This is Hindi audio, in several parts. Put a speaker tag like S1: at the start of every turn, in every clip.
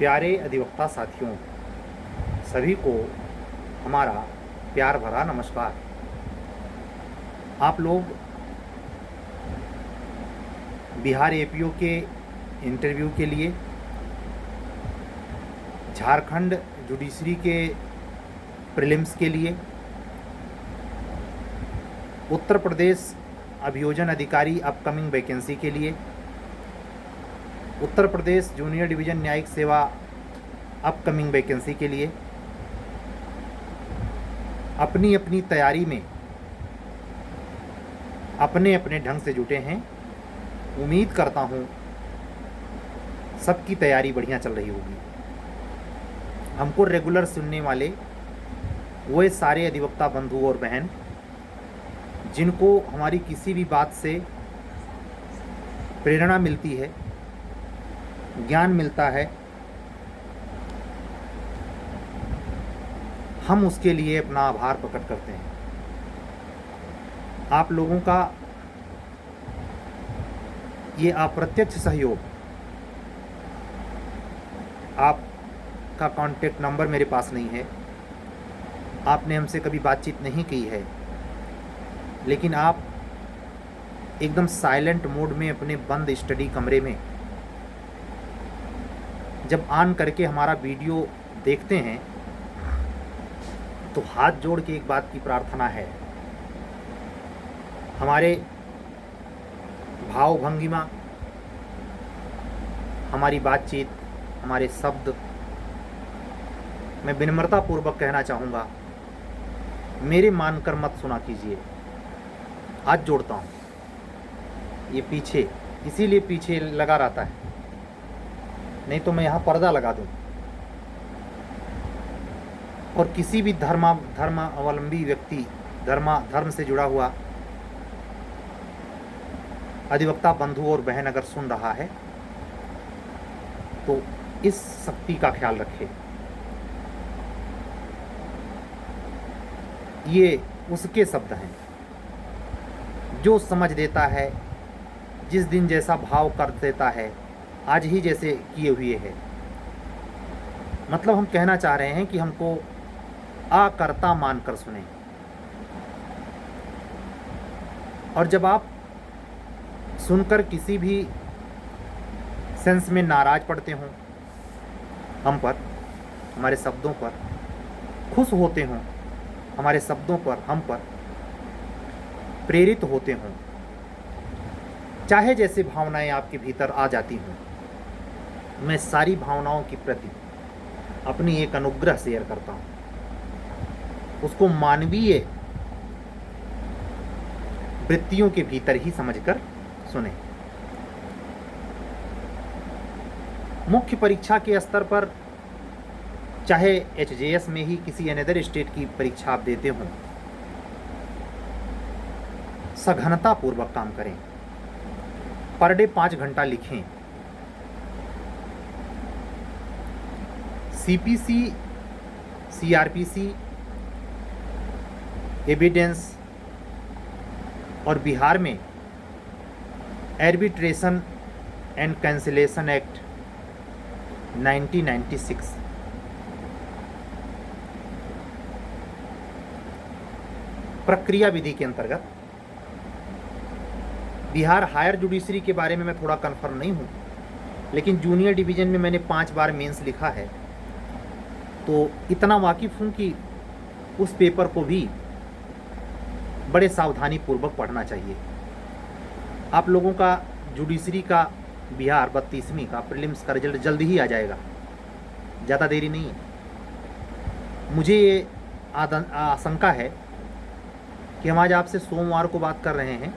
S1: प्यारे अधिवक्ता साथियों, सभी को हमारा प्यार भरा नमस्कार। आप लोग बिहार एपीओ के इंटरव्यू के लिए, झारखंड जुडिशरी के प्रीलिम्स के लिए, उत्तर प्रदेश अभियोजन अधिकारी अपकमिंग वैकेंसी के लिए, उत्तर प्रदेश जूनियर डिवीज़न न्यायिक सेवा अपकमिंग वैकेंसी के लिए अपनी अपनी तैयारी में अपने अपने ढंग से जुटे हैं। उम्मीद करता हूँ सबकी तैयारी बढ़िया चल रही होगी। हमको रेगुलर सुनने वाले वो सारे अधिवक्ता बंधु और बहन जिनको हमारी किसी भी बात से प्रेरणा मिलती है, ज्ञान मिलता है, हम उसके लिए अपना आभार प्रकट करते हैं। आप लोगों का ये अप्रत्यक्ष सहयोग, आपका कांटेक्ट नंबर मेरे पास नहीं है, आपने हमसे कभी बातचीत नहीं की है, लेकिन आप एकदम साइलेंट मोड में अपने बंद स्टडी कमरे में जब ऑन करके हमारा वीडियो देखते हैं तो हाथ जोड़ के एक बात की प्रार्थना है, हमारे भाव भंगिमा, हमारी बातचीत, हमारे शब्द, मैं विनम्रता पूर्वक कहना चाहूँगा, मेरे मानकर मत सुना कीजिए। हाथ जोड़ता हूँ, ये पीछे इसीलिए पीछे लगा रहता है, नहीं तो मैं यहाँ पर्दा लगा दूँ और किसी भी धर्मावलंबी व्यक्ति, धर्म से जुड़ा हुआ अधिवक्ता बंधु और बहन अगर सुन रहा है तो इस शक्ति का ख्याल रखे। ये उसके शब्द हैं जो समझ देता है, जिस दिन जैसा भाव कर देता है, आज ही जैसे किए हुए है। मतलब हम कहना चाह रहे हैं कि हमको आकर्ता मानकर सुने। और जब आप सुनकर किसी भी सेंस में नाराज पड़ते हों हम पर, हमारे शब्दों पर, खुश होते हों हमारे शब्दों पर, हम पर प्रेरित होते हों, चाहे जैसे भावनाएं आपके भीतर आ जाती हों, मैं सारी भावनाओं की प्रति अपनी एक अनुग्रह शेयर करता हूं। उसको मानवीय वृत्तियों के भीतर ही समझकर सुने। मुख्य परीक्षा के स्तर पर, चाहे एचजेएस में ही किसी अनदर स्टेट की परीक्षा आप देते हो, सघनता पूर्वक काम करें। पर डे 5 घंटा लिखें। सीपीसी, सीआरपीसी, एविडेंस और बिहार में आर्बिट्रेशन एंड कैंसिलेशन एक्ट 1996 प्रक्रिया विधि के अंतर्गत बिहार हायर जुडिशरी के बारे में मैं थोड़ा कन्फर्म नहीं हूँ, लेकिन जूनियर डिवीज़न में मैंने 5 बार मेंस लिखा है, तो इतना वाकिफ़ हूँ कि उस पेपर को भी बड़े सावधानी पूर्वक पढ़ना चाहिए। आप लोगों का जुडिशरी का बिहार 32वीं का प्रीलिम्स का रिजल्ट जल्दी ही आ जाएगा, ज़्यादा देरी नहीं है। मुझे ये आशंका है कि हम आज आपसे सोमवार को बात कर रहे हैं,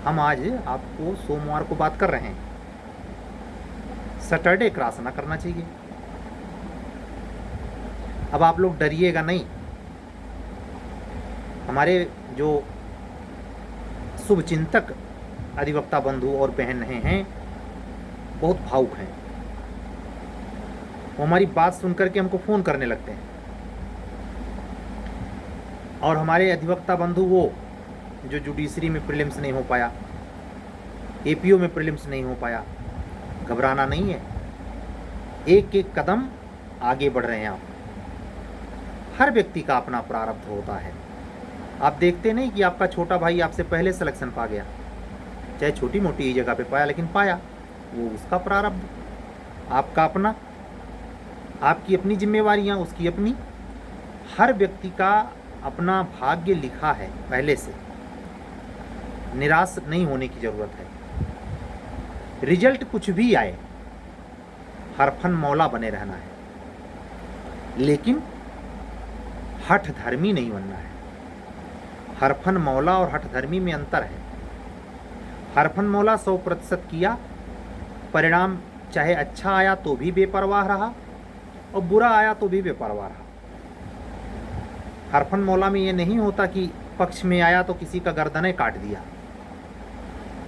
S1: हम आज आपको सोमवार को बात कर रहे हैं, सैटरडे क्रॉस ना करना चाहिए। अब आप लोग डरिएगा नहीं, हमारे जो शुभचिंतक अधिवक्ता बंधु और बहन हैं बहुत भावुक हैं, वो हमारी बात सुनकर के हमको फ़ोन करने लगते हैं। और हमारे अधिवक्ता बंधु वो जो जुडिशरी में प्रीलिम्स नहीं हो पाया, एपीओ में प्रीलिम्स नहीं हो पाया, घबराना नहीं है। एक एक कदम आगे बढ़ रहे हैं आप। हर व्यक्ति का अपना प्रारब्ध होता है। आप देखते नहीं कि आपका छोटा भाई आपसे पहले सिलेक्शन पा गया, चाहे छोटी मोटी ही जगह पे पाया, लेकिन पाया, वो उसका प्रारब्ध, आपका अपना, आपकी अपनी जिम्मेवारियां, उसकी अपनी। हर व्यक्ति का अपना भाग्य लिखा है पहले से, निराश नहीं होने की ज़रूरत है। रिजल्ट कुछ भी आए, हरफन मौला बने रहना है, लेकिन हठ धर्मी नहीं बनना है। हरफन मौला और हठ धर्मी में अंतर है। हरफन मौला 100% किया, परिणाम चाहे अच्छा आया तो भी बेपरवाह रहा और बुरा आया तो भी बेपरवाह रहा। हरफन मौला में ये नहीं होता कि पक्ष में आया तो किसी का गर्दनें काट दिया,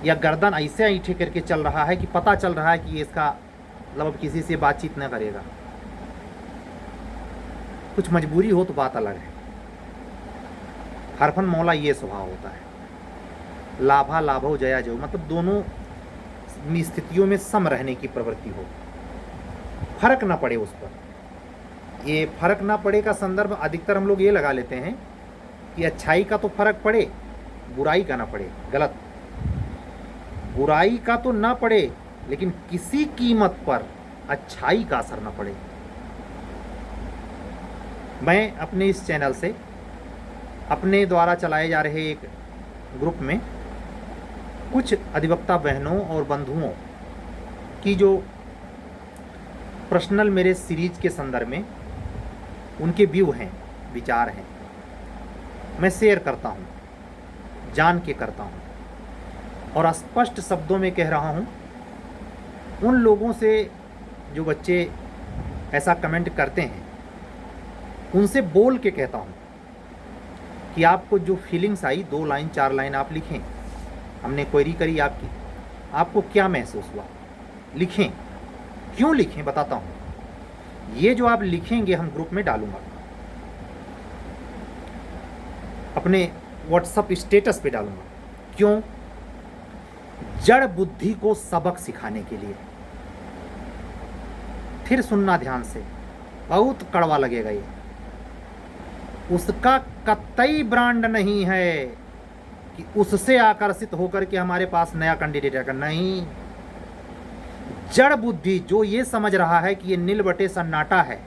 S1: या गर्दन ऐसे ऐंठे करके चल रहा है कि पता चल रहा है कि ये इसका मतलब अब किसी से बातचीत न करेगा। कुछ मजबूरी हो तो बात अलग है। हरफन मौला ये स्वभाव होता है, लाभा लाभो जया जयो, मतलब दोनों स्थितियों में सम रहने की प्रवृत्ति हो, फर्क ना पड़े उस पर। ये फर्क ना पड़े का संदर्भ अधिकतर हम लोग ये लगा लेते हैं कि अच्छाई का तो फर्क पड़े, बुराई का ना पड़े। गलत। बुराई का तो ना पड़े, लेकिन किसी कीमत पर अच्छाई का असर ना पड़े। मैं अपने इस चैनल से अपने द्वारा चलाए जा रहे एक ग्रुप में कुछ अधिवक्ता बहनों और बंधुओं की जो पर्सनल मेरे सीरीज के संदर्भ में उनके व्यू हैं, विचार हैं, मैं शेयर करता हूं, जान के करता हूं और स्पष्ट शब्दों में कह रहा हूं। उन लोगों से जो बच्चे ऐसा कमेंट करते हैं उनसे बोल के कहता हूं कि आपको जो फीलिंग्स आई 2 लाइन 4 लाइन आप लिखें। हमने क्वेरी करी आपकी, आपको क्या महसूस हुआ, लिखें। क्यों लिखें बताता हूं। ये जो आप लिखेंगे हम ग्रुप में डालूंगा, अपने व्हाट्सएप स्टेटस पे डालूंगा। क्यों? जड़ बुद्धि को सबक सिखाने के लिए। फिर सुनना ध्यान से, बहुत कड़वा लगेगा ये। उसका कतई ब्रांड नहीं है कि उससे आकर्षित होकर के हमारे पास नया कैंडिडेट आकर, नहीं। जड़ बुद्धि जो ये समझ रहा है कि ये नील बटे सन्नाटा है,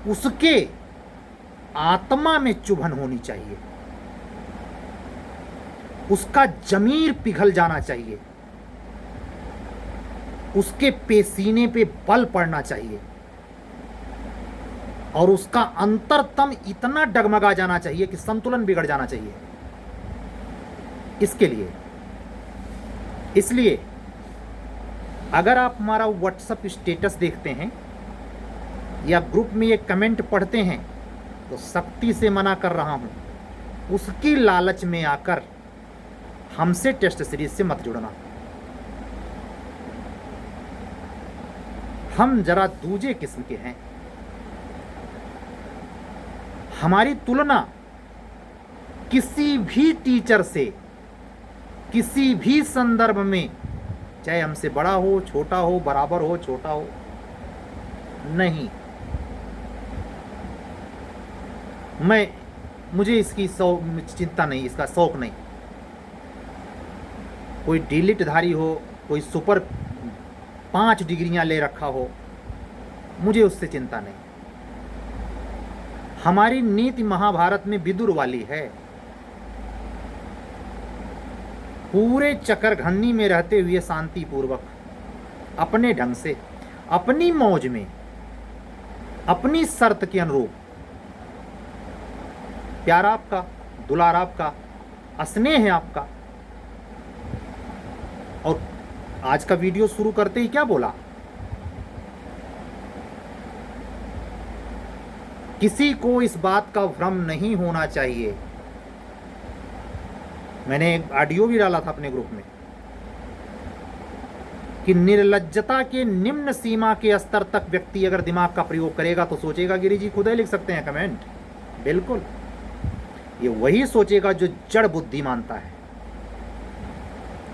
S1: उसके आत्मा में चुभन होनी चाहिए, उसका जमीर पिघल जाना चाहिए, उसके पेसीने पे बल पड़ना चाहिए और उसका अंतरतम इतना डगमगा जाना चाहिए कि संतुलन बिगड़ जाना चाहिए। इसके लिए, इसलिए अगर आप हमारा व्हाट्सएप स्टेटस देखते हैं या ग्रुप में ये कमेंट पढ़ते हैं तो सख्ती से मना कर रहा हूं, उसकी लालच में आकर हमसे टेस्ट सीरीज से मत जुड़ना। हम जरा दूजे किस्म के हैं। हमारी तुलना किसी भी टीचर से किसी भी संदर्भ में, चाहे हमसे बड़ा हो, छोटा हो, बराबर हो, छोटा हो, नहीं। मुझे इसकी चिंता नहीं, इसका शौक नहीं। कोई डिलीटधारी हो, कोई सुपर 5 डिग्रियां ले रखा हो, मुझे उससे चिंता नहीं। हमारी नीति महाभारत में विदुर वाली है। पूरे चक्करघन्नी में रहते हुए शांतिपूर्वक अपने ढंग से, अपनी मौज में, अपनी शर्त के अनुरूप प्यार आपका, दुलार आपका, स्नेह है आपका। और आज का वीडियो शुरू करते ही क्या बोला? किसी को इस बात का भ्रम नहीं होना चाहिए। मैंने एक ऑडियो भी डाला था अपने ग्रुप में कि निर्लज्जता के निम्न सीमा के स्तर तक व्यक्ति अगर दिमाग का प्रयोग करेगा तो सोचेगा, गिरी जी खुद ही लिख सकते हैं कमेंट, बिल्कुल ये वही सोचेगा जो जड़ बुद्धि मानता है।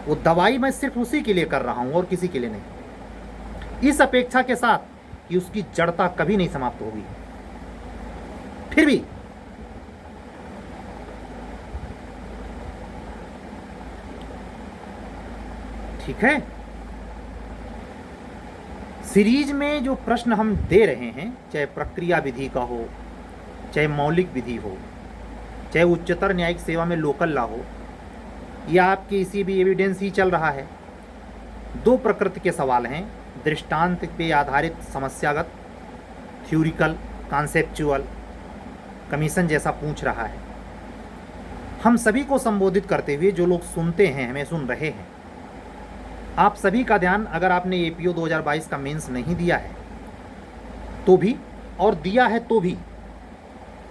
S1: वो दवाई मैं सिर्फ उसी के लिए कर रहा हूं और किसी के लिए नहीं। इस अपेक्षा के साथ कि उसकी जड़ता कभी नहीं समाप्त होगी। फिर भी ठीक है, सीरीज में जो प्रश्न हम दे रहे हैं, चाहे प्रक्रिया विधि का हो, चाहे मौलिक विधि हो, चाहे उच्चतर न्यायिक सेवा में लोकल लॉ हो, या आपके इसी भी एविडेंस ही चल रहा है, दो प्रकृति के सवाल हैं, दृष्टांत पे आधारित समस्यागत, थ्योरिकल, कॉन्सेप्चुअल। कमीशन जैसा पूछ रहा है। हम सभी को संबोधित करते हुए जो लोग सुनते हैं, हमें सुन रहे हैं, आप सभी का ध्यान, अगर आपने एपीओ 2022 का मेंस नहीं दिया है तो भी, और दिया है तो भी,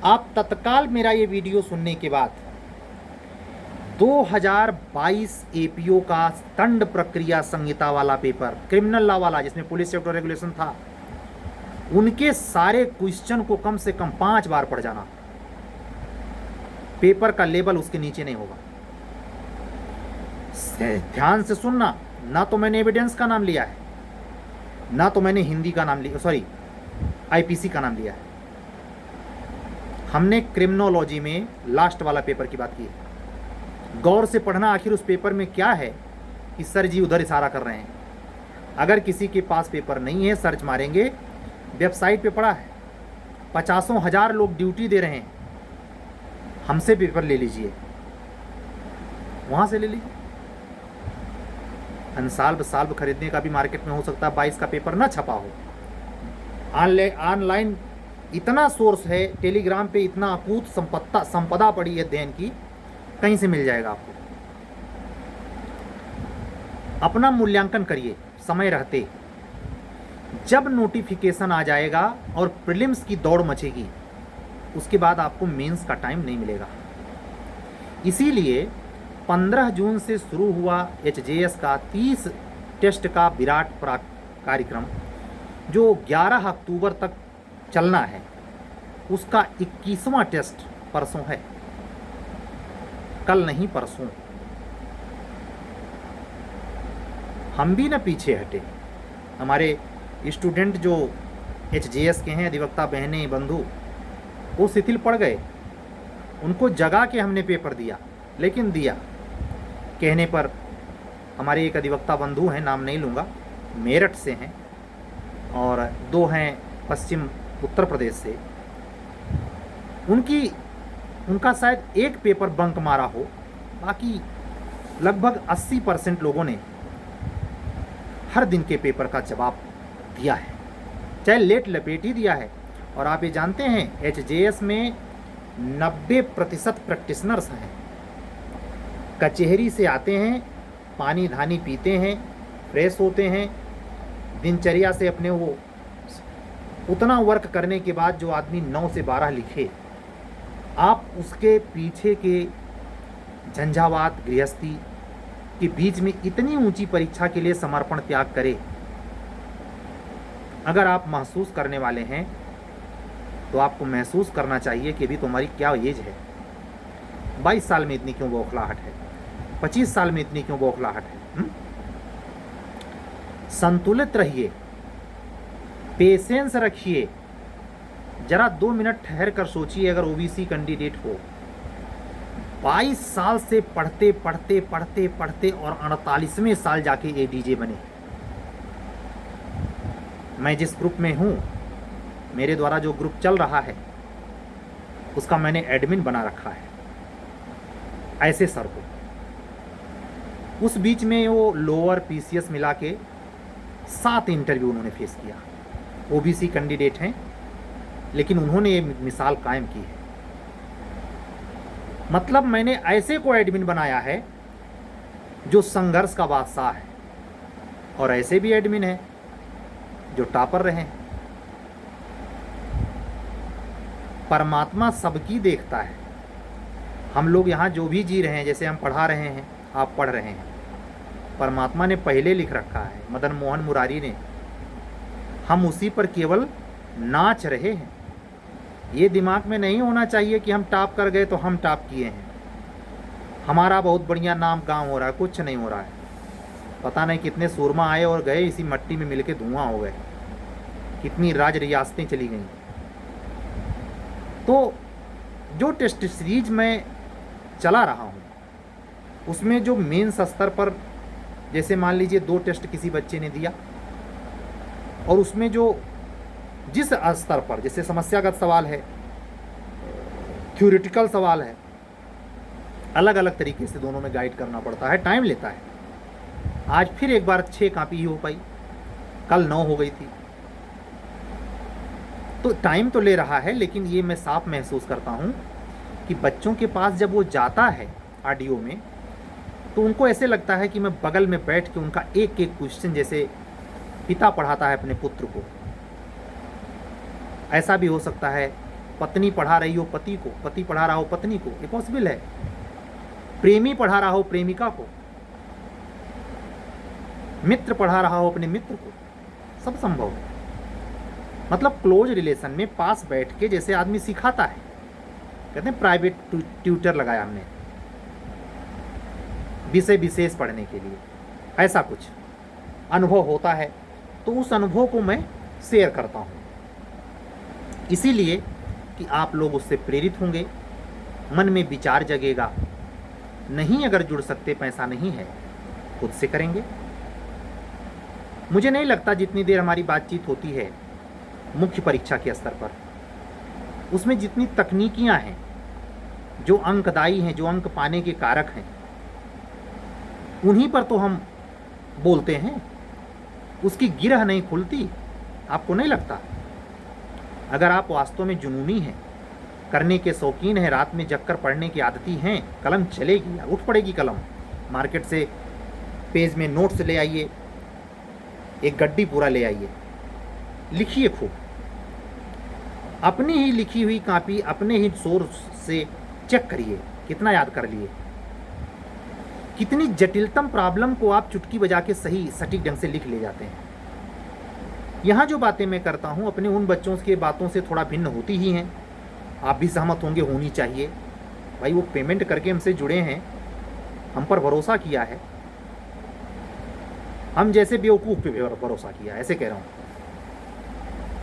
S1: आप तत्काल मेरा ये वीडियो सुनने के बाद 2022 एपीओ का दंड प्रक्रिया संहिता वाला पेपर, क्रिमिनल लॉ वाला, जिसमें पुलिस एक्ट और रेगुलेशन था, उनके सारे क्वेश्चन को कम से कम 5 बार पढ़ जाना। पेपर का लेबल उसके नीचे नहीं होगा। ध्यान से सुनना, ना तो मैंने एविडेंस का नाम लिया है, ना तो मैंने हिंदी का नाम लिया, सॉरी आईपीसी का नाम लिया है। हमने क्रिमिनोलॉजी में लास्ट वाला पेपर की बात की है। गौर से पढ़ना आखिर उस पेपर में क्या है कि सर जी उधर इशारा कर रहे हैं। अगर किसी के पास पेपर नहीं है, सर्च मारेंगे, वेबसाइट पे पड़ा है, 50,000 लोग ड्यूटी दे रहे हैं, हमसे पेपर ले लीजिए, वहाँ से ले लीजिए। अनसाल्व साल्व खरीदने का भी मार्केट में हो सकता है 22 का पेपर ना छपा हो। ऑनलाइन इतना सोर्स है, टेलीग्राम पे इतना अकूत संपदा पड़ी है अध्ययन की, कहीं से मिल जाएगा आपको। अपना मूल्यांकन करिए समय रहते। जब नोटिफिकेशन आ जाएगा और प्रीलिम्स की दौड़ मचेगी, उसके बाद आपको मेंस का टाइम नहीं मिलेगा। इसीलिए 15 जून से शुरू हुआ एचजेएस का 30 टेस्ट का विराट कार्यक्रम, जो 11 अक्टूबर तक चलना है, उसका 21वां टेस्ट परसों है, कल नहीं परसों। हम भी न पीछे हटे। हमारे स्टूडेंट जो एचजेएस के हैं, अधिवक्ता बहनें बंधु, वो शिथिल पड़ गए। उनको जगा के हमने पेपर दिया, लेकिन दिया कहने पर। हमारे एक अधिवक्ता बंधु हैं, नाम नहीं लूँगा, मेरठ से हैं, और 2 हैं पश्चिम उत्तर प्रदेश से। उनका शायद एक पेपर बंक मारा हो, बाकी लगभग 80% लोगों ने हर दिन के पेपर का जवाब दिया है, चाहे लेट लपेट ही दिया है। और आप ये जानते हैं, एचजेएस में 90% प्रैक्टिशनर्स हैं। कचहरी से आते हैं, पानी धानी पीते हैं, फ्रेश होते हैं, दिनचर्या से अपने वो उतना वर्क करने के बाद जो आदमी 9 से 12 लिखे, आप उसके पीछे के झंझावात गृहस्थी के बीच में इतनी ऊंची परीक्षा के लिए समर्पण त्याग करें। अगर आप महसूस करने वाले हैं तो आपको महसूस करना चाहिए कि अभी तुम्हारी क्या एज है। 22 साल में इतनी क्यों बौखलाहट है, 25 साल में इतनी क्यों बौखलाहट है? संतुलित रहिए, पेशेंस रखिए। जरा 2 मिनट ठहर कर सोचिए, अगर ओबीसी कैंडिडेट हो, 22 साल से पढ़ते पढ़ते पढ़ते पढ़ते और 48वें साल जाके एडीजे बने। मैं जिस ग्रुप में हूँ, मेरे द्वारा जो ग्रुप चल रहा है, उसका मैंने एडमिन बना रखा है ऐसे सर को। उस बीच में वो लोअर पीसीएस मिला के 7 इंटरव्यू उन्होंने फेस किया। ओबीसी कैंडिडेट हैं, लेकिन उन्होंने ये मिसाल कायम की है। मतलब मैंने ऐसे को एडमिन बनाया है जो संघर्ष का बादशाह है, और ऐसे भी एडमिन हैं जो टॉपर रहे हैं। परमात्मा सबकी देखता है। हम लोग यहाँ जो भी जी रहे हैं, जैसे हम पढ़ा रहे हैं, आप पढ़ रहे हैं, परमात्मा ने पहले लिख रखा है, मदन मोहन मुरारी ने। हम उसी पर केवल नाच रहे हैं। ये दिमाग में नहीं होना चाहिए कि हम टॉप कर गए तो हम टॉप किए हैं, हमारा बहुत बढ़िया नाम गांव हो रहा है। कुछ नहीं हो रहा है। पता नहीं कितने सूरमा आए और गए, इसी मट्टी में मिलके धुआं हो गए। कितनी राज रियासतें चली गईं। तो जो टेस्ट सीरीज मैं चला रहा हूँ उसमें जो मेंस स्तर पर, जैसे मान लीजिए 2 टेस्ट किसी बच्चे ने दिया, और उसमें जो जिस स्तर पर, जैसे समस्यागत सवाल है, थ्योरेटिकल सवाल है, अलग अलग तरीके से दोनों में गाइड करना पड़ता है, टाइम लेता है। आज फिर एक बार 6 कापी ही हो पाई, कल 9 हो गई थी। तो टाइम तो ले रहा है, लेकिन ये मैं साफ महसूस करता हूँ कि बच्चों के पास जब वो जाता है ऑडियो में, तो उनको ऐसे लगता है कि मैं बगल में बैठ के उनका एक एक क्वेश्चन, जैसे पिता पढ़ाता है अपने पुत्र को, ऐसा भी हो सकता है पत्नी पढ़ा रही हो पति को, पति पढ़ा रहा हो पत्नी को, ये पॉसिबल है। प्रेमी पढ़ा रहा हो प्रेमिका को, मित्र पढ़ा रहा हो अपने मित्र को, सब संभव है। मतलब क्लोज रिलेशन में पास बैठ के जैसे आदमी सिखाता है, कहते हैं प्राइवेट ट्यूटर लगाया हमने विषय विशेष पढ़ने के लिए, ऐसा कुछ अनुभव होता है। तो उस अनुभव को मैं शेयर करता हूँ, इसीलिए कि आप लोग उससे प्रेरित होंगे, मन में विचार जगेगा। नहीं अगर जुड़ सकते, पैसा नहीं है, खुद से करेंगे। मुझे नहीं लगता जितनी देर हमारी बातचीत होती है मुख्य परीक्षा के स्तर पर, उसमें जितनी तकनीकियां हैं, जो अंकदायी हैं, जो अंक पाने के कारक हैं, उन्हीं पर तो हम बोलते हैं। उसकी गिरह नहीं खुलती, आपको नहीं लगता? अगर आप वास्तव में जुनूनी हैं, करने के शौकीन हैं, रात में जगकर पढ़ने की आदती हैं, कलम चलेगी यार, उठ पड़ेगी कलम। मार्केट से पेज में नोट्स ले आइए, एक गड्डी पूरा ले आइए, लिखिए खूब। अपनी ही लिखी हुई कॉपी अपने ही सोर्स से चेक करिए, कितना याद कर लिए। कितनी जटिलतम प्रॉब्लम को आप चुटकी बजा के सही सटीक ढंग से लिख ले जाते हैं। यहाँ जो बातें मैं करता हूँ अपने उन बच्चों के बातों से थोड़ा भिन्न होती ही हैं। आप भी सहमत होंगे, होनी चाहिए भाई। वो पेमेंट करके हमसे जुड़े हैं, हम पर भरोसा किया है, हम जैसे बेवकूफ़ पे भरोसा किया, ऐसे कह रहा हूँ।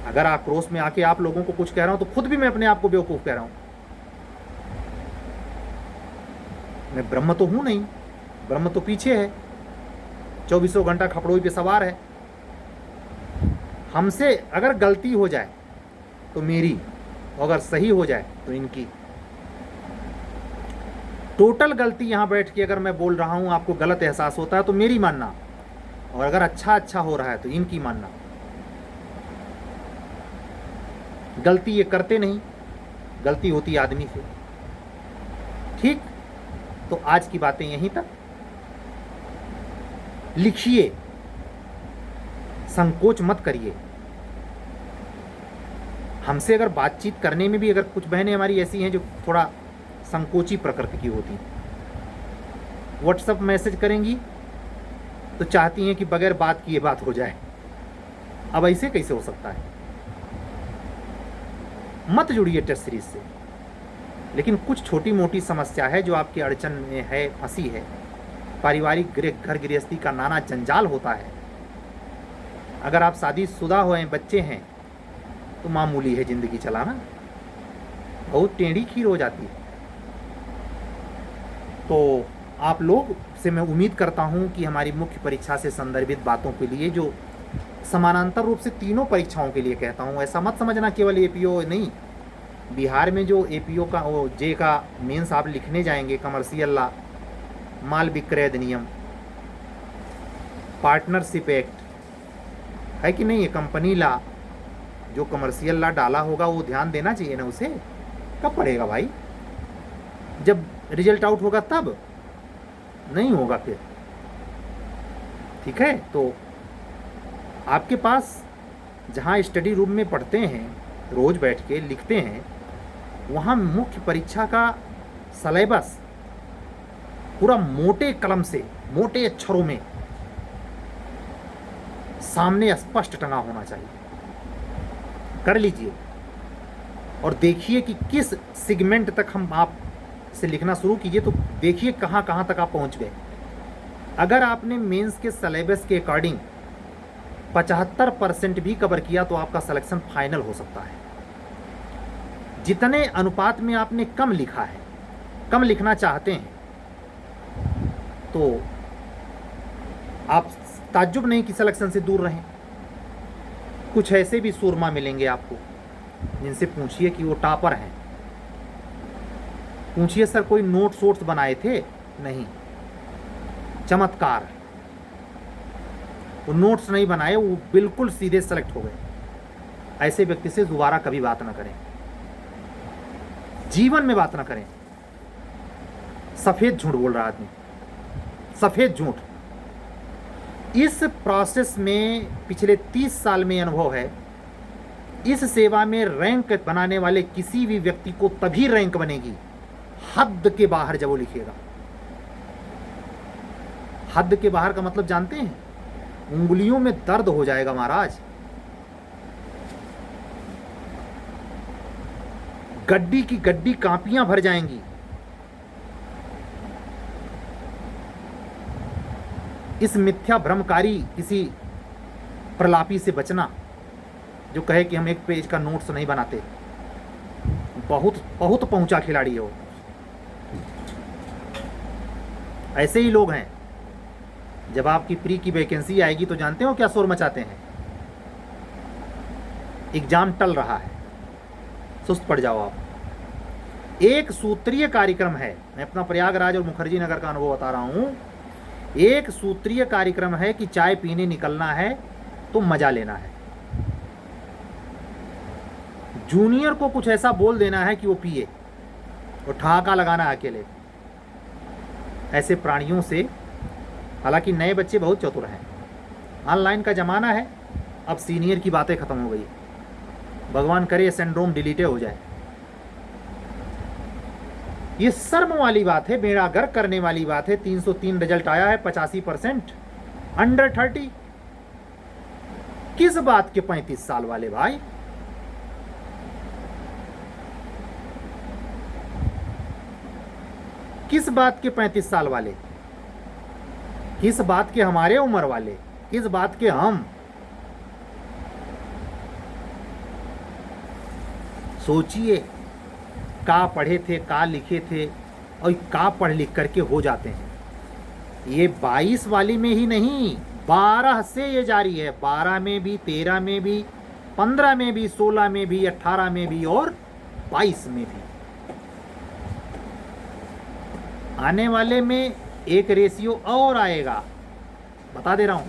S1: अगर आक्रोश में आके आप लोगों को कुछ कह रहा हूँ तो खुद भी मैं अपने आप को बेवकूफ़ कह रहा हूँ। मैं ब्रह्म तो हूँ नहीं, ब्रह्म तो पीछे है, 24 घंटा खपड़ोई पे सवार है। हमसे अगर गलती हो जाए तो मेरी, अगर सही हो जाए तो इनकी। टोटल गलती यहाँ बैठ के अगर मैं बोल रहा हूँ, आपको गलत एहसास होता है तो मेरी मानना, और अगर अच्छा हो रहा है तो इनकी मानना। गलती ये करते नहीं, गलती होती आदमी से। ठीक, तो आज की बातें यहीं तक। लिखिए, संकोच मत करिए। हमसे अगर बातचीत करने में भी अगर कुछ बहनें हमारी ऐसी हैं जो थोड़ा संकोची प्रकृति की होती, व्हाट्सएप मैसेज करेंगी तो चाहती हैं कि बगैर बात किए बात हो जाए। अब ऐसे कैसे हो सकता है? मत जुड़िए टेस्ट सीरीज से। लेकिन कुछ छोटी मोटी समस्या है जो आपकी अड़चन में है, फंसी है, पारिवारिक घर गृहस्थी का नाना जंजाल होता है। अगर आप शादीशुदा हुए हैं, बच्चे हैं, तो मामूली है ज़िंदगी चलाना, बहुत टेढ़ी खीर हो जाती है। तो आप लोग से मैं उम्मीद करता हूं कि हमारी मुख्य परीक्षा से संदर्भित बातों के लिए, जो समानांतर रूप से तीनों परीक्षाओं के लिए कहता हूं, ऐसा मत समझना केवल एपीओ नहीं। बिहार में जो एपीओ का वो जे का मेंस आप लिखने जाएंगे, कमर्शियल लॉ, माल विक्रय अधिनियम, पार्टनरशिप एक्ट है कि नहीं, ये कंपनी लॉ, जो कमर्शियल लॉ डाला होगा वो ध्यान देना चाहिए ना। उसे कब पढ़ेगा भाई? जब रिजल्ट आउट होगा तब, नहीं होगा फिर। ठीक है, तो आपके पास जहाँ स्टडी रूम में पढ़ते हैं, रोज बैठ के लिखते हैं, वहाँ मुख्य परीक्षा का सिलेबस पूरा मोटे कलम से, मोटे अक्षरों में सामने स्पष्ट टंगा होना चाहिए। कर लीजिए और देखिए कि किस सेगमेंट तक हम आप से लिखना शुरू कीजिए, तो देखिए कहाँ कहाँ तक आप पहुँच गए। अगर आपने मेंस के सिलेबस के अकॉर्डिंग 75% भी कवर किया तो आपका सिलेक्शन फाइनल हो सकता है। जितने अनुपात में आपने कम लिखा है, कम लिखना चाहते हैं, तो आप ताज्जुब नहीं कि सिलेक्शन से दूर रहें। कुछ ऐसे भी सूरमा मिलेंगे आपको जिनसे पूछिए कि वो टॉपर हैं, पूछिए सर कोई नोट्स वोट्स बनाए थे? नहीं, चमत्कार, वो नोट्स नहीं बनाए, वो बिल्कुल सीधे सेलेक्ट हो गए। ऐसे व्यक्ति से दोबारा कभी बात ना करें, जीवन में बात ना करें। सफेद झूठ बोल रहा आदमी, सफेद झूठ। इस प्रोसेस में पिछले 30 साल में अनुभव है। इस सेवा में रैंक बनाने वाले किसी भी व्यक्ति को तभी रैंक बनेगी हद के बाहर जब वो लिखेगा। हद के बाहर का मतलब जानते हैं? उंगलियों में दर्द हो जाएगा महाराज। गड्डी की गड्डी कापियां भर जाएंगी। इस मिथ्या भ्रमकारी किसी प्रलापी से बचना जो कहे कि हम एक पेज का नोट्स नहीं बनाते। बहुत बहुत पहुंचा खिलाड़ी हो। ऐसे ही लोग हैं। जब आपकी प्री की वैकेंसी आएगी तो जानते हो क्या शोर मचाते हैं? एग्जाम टल रहा है, सुस्त पड़ जाओ आप। एक सूत्रीय कार्यक्रम है। मैं अपना प्रयागराज और मुखर्जी नगर का अनुभव बता रहा हूं। एक सूत्रीय कार्यक्रम है कि चाय पीने निकलना है तो मजा लेना है। जूनियर को कुछ ऐसा बोल देना है कि वो पिए और ठहाका लगाना है अकेले। ऐसे प्राणियों से, हालांकि नए बच्चे बहुत चतुर हैं, ऑनलाइन का जमाना है, अब सीनियर की बातें खत्म हो गई। भगवान करे ये सिंड्रोम डिलीटे हो जाए। ये शर्म वाली बात है, बेड़ा गर्क करने वाली बात है। 303 रिजल्ट आया है, 85%, अंडर 30। किस बात के 35 साल वाले भाई? किस बात के 35 साल वाले? किस बात के हमारे उम्र वाले? किस बात के हम? सोचिए, का पढ़े थे, का लिखे थे और का पढ़ लिख करके हो जाते हैं। ये 22 वाली में ही नहीं, 12 से ये जारी है। 12 में भी, 13 में भी, 15 में भी, 16 में भी, 18 में भी और 22 में भी। आने वाले में एक रेशियो और आएगा, बता दे रहा हूं।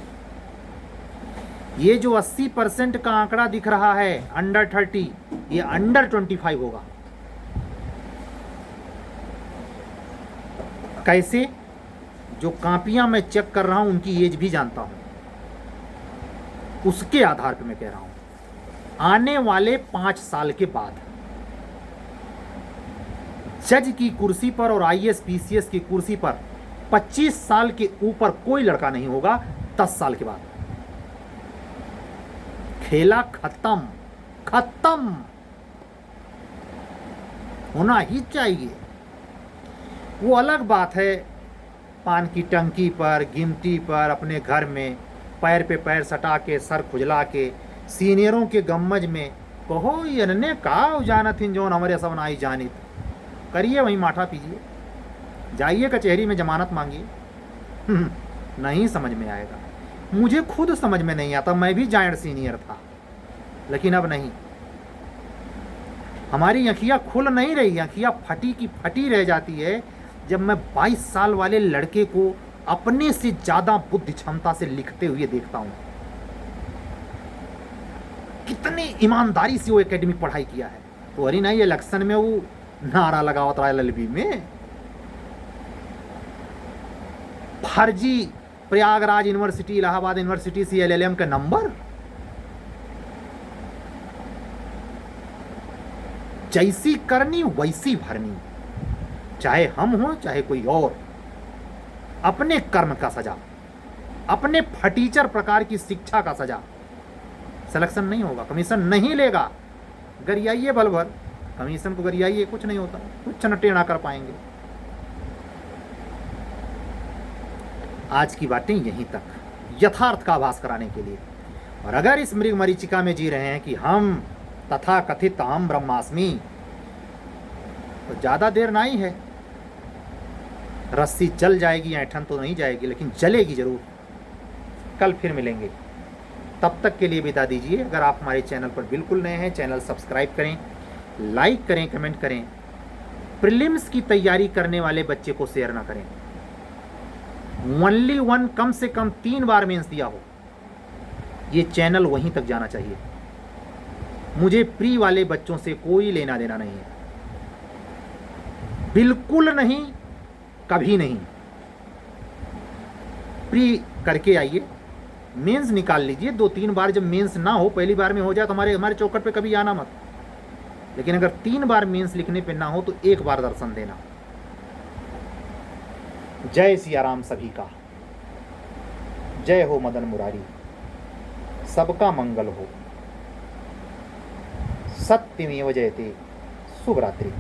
S1: ये जो 80% का आंकड़ा दिख रहा है अंडर 30, ये अंडर 25 होगा। कैसे? जो कापियां मैं चेक कर रहा हूं उनकी एज भी जानता हूं, उसके आधार पर मैं कह रहा हूं। आने वाले 5 साल के बाद जज की कुर्सी पर और आईएएस पीसीएस की कुर्सी पर 25 साल के ऊपर कोई लड़का नहीं होगा। 10 साल के बाद खेला खत्म, खत्म होना ही चाहिए। वो अलग बात है, पान की टंकी पर, गिनती पर, अपने घर में पैर पे पैर सटा के, सर खुजला के, सीनियरों के गम्मज में कहो इन्ने का जानत हिन जोन हमारे सब नाई जानित। करिए वहीं माठा पीजिए, जाइए कचहरी में जमानत मांगिए। नहीं समझ में आएगा। मुझे खुद समझ में नहीं आता, मैं भी जायंट सीनियर था, लेकिन अब नहीं। हमारी आँखियाँ खुल नहीं रही, आँखियाँ फटी की फटी रह जाती है जब मैं 22 साल वाले लड़के को अपने से ज़्यादा बुद्धि क्षमता से लिखते हुए देखता हूँ। कितनी ईमानदारी से वो एकेडमिक पढ़ाई किया है। तो अरे नहीं, इलेक्शन में वो नारा लगावत रहा एलएलबी में। फर्जी प्रयागराज यूनिवर्सिटी, इलाहाबाद यूनिवर्सिटी से एलएलएम का नंबर। जैसी करनी वैसी भरनी, चाहे हम हो चाहे कोई और। अपने कर्म का सजा, अपने फटीचर प्रकार की शिक्षा का सजा। सिलेक्शन नहीं होगा, कमीशन नहीं लेगा। गरियाइए बल भर, कमीशन को गरियाइए, कुछ नहीं होता, कुछ न टेढ़ा कर पाएंगे। आज की बातें यहीं तक, यथार्थ का आभास कराने के लिए। और अगर इस मृग मरीचिका में जी रहे हैं कि हम तथा कथित अहम ब्रह्मास्मि, तो ज़्यादा देर नहीं है, रस्सी जल जाएगी, ऐठन तो नहीं जाएगी लेकिन जलेगी ज़रूर। कल फिर मिलेंगे, तब तक के लिए विदा दीजिए। अगर आप हमारे चैनल पर बिल्कुल नए हैं, चैनल सब्सक्राइब करें, लाइक करें, कमेंट करें। प्रीलिम्स की तैयारी करने वाले बच्चे को शेयर ना करें। ओनली वन, कम से कम 3 बार मेंस दिया हो, ये चैनल वहीं तक जाना चाहिए। मुझे प्री वाले बच्चों से कोई लेना देना नहीं है, बिल्कुल नहीं, कभी नहीं। प्री करके आइए, मेंस निकाल लीजिए। 2-3 बार जब मेंस ना हो, पहली बार में हो जाए तो हमारे चौकट पे कभी आना मत। लेकिन अगर 3 बार मेंस लिखने पे ना हो तो 1 बार दर्शन देना। जय सिया राम सभी का, जय हो मदन मुरारी, सबका मंगल हो। सत्यमेव जयते। शुभ रात्रि।